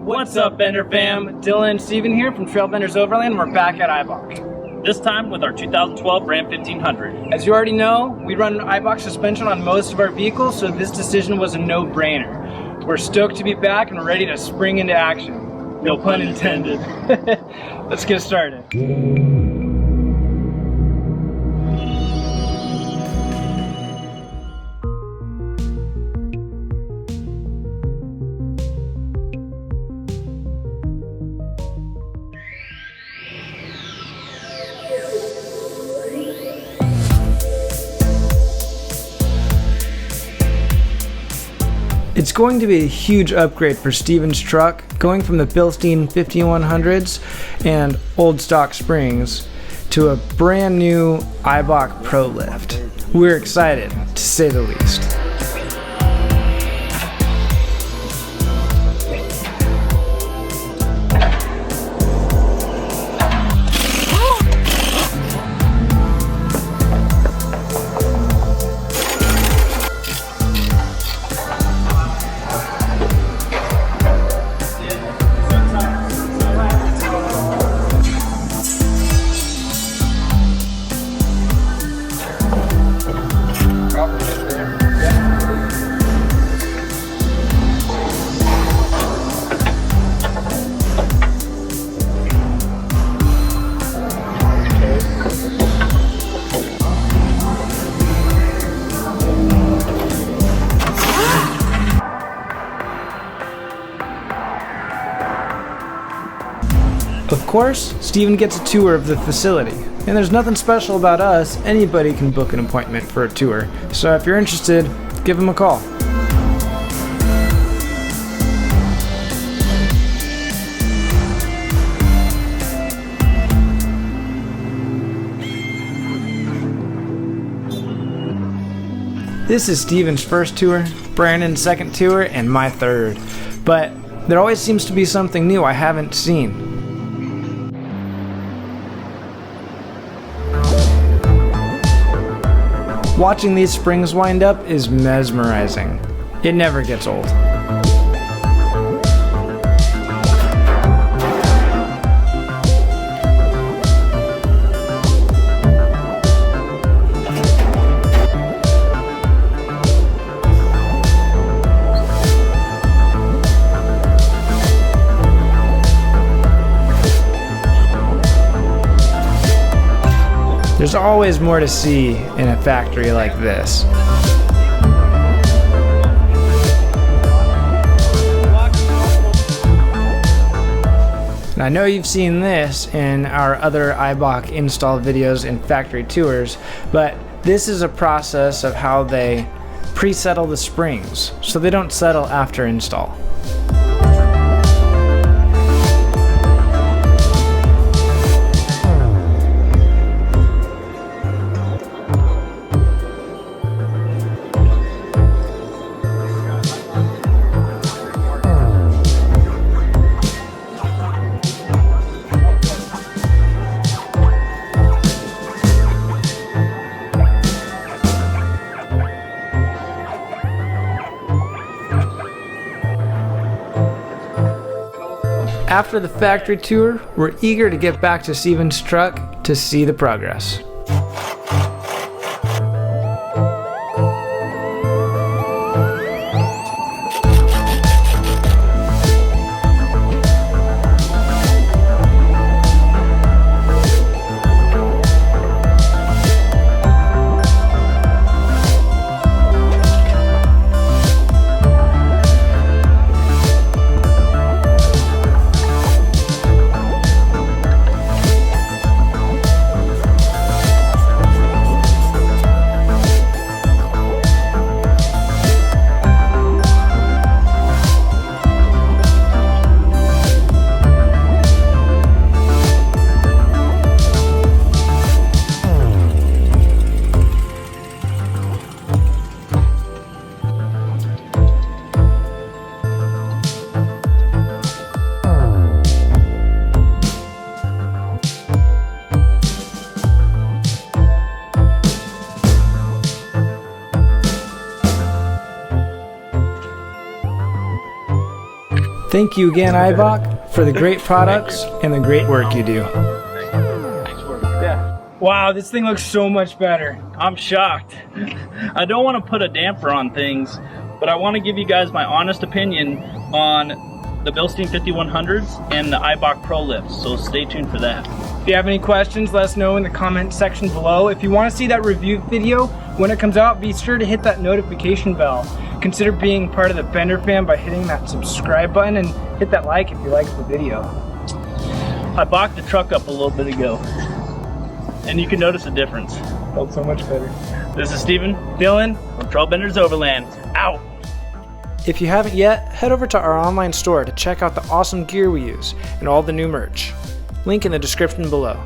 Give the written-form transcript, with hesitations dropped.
What's up, Bender fam? Dylan, Steven here from Trail Benders Overland. We're back at Eibach. This time with our 2012 Ram 1500. As you already know, we run Eibach suspension on most of our vehicles, so this decision was a no-brainer. We're stoked to be back and ready to spring into action. No pun intended. Let's get started. It's going to be a huge upgrade for Steven's truck, going from the Bilstein 5100s and old stock springs to a brand new Eibach Pro-Lift. We're excited, to say the least. Of course, Steven gets a tour of the facility, and there's nothing special about us. Anybody can book an appointment for a tour, so if you're interested, give him a call. This is Steven's first tour, Brandon's second tour, and my third, but there always seems to be something new I haven't seen. Watching these springs wind up is mesmerizing. It never gets old. There's always more to see in a factory like this. And I know you've seen this in our other Eibach install videos and factory tours, but this is a process of how they pre-settle the springs so they don't settle after install. After the factory tour, we're eager to get back to Steven's truck to see the progress. Thank you again, Eibach, for the great products and the great work you do. Yeah. Wow, this thing looks so much better. I'm shocked. I don't want to put a damper on things, but I want to give you guys my honest opinion on the Bilstein 5100s and the Eibach Pro-Lift, so stay tuned for that. If you have any questions, let us know in the comment section below. If you want to see that review video when it comes out, be sure to hit that notification bell. Consider being part of the Bender fam by hitting that subscribe button and hit that like if you liked the video. I backed the truck up a little bit ago, and you can notice a difference. Felt so much better. This is Steven, Dylan, from Trail Benders Overland. Out! If you haven't yet, head over to our online store to check out the awesome gear we use and all the new merch. Link in the description below.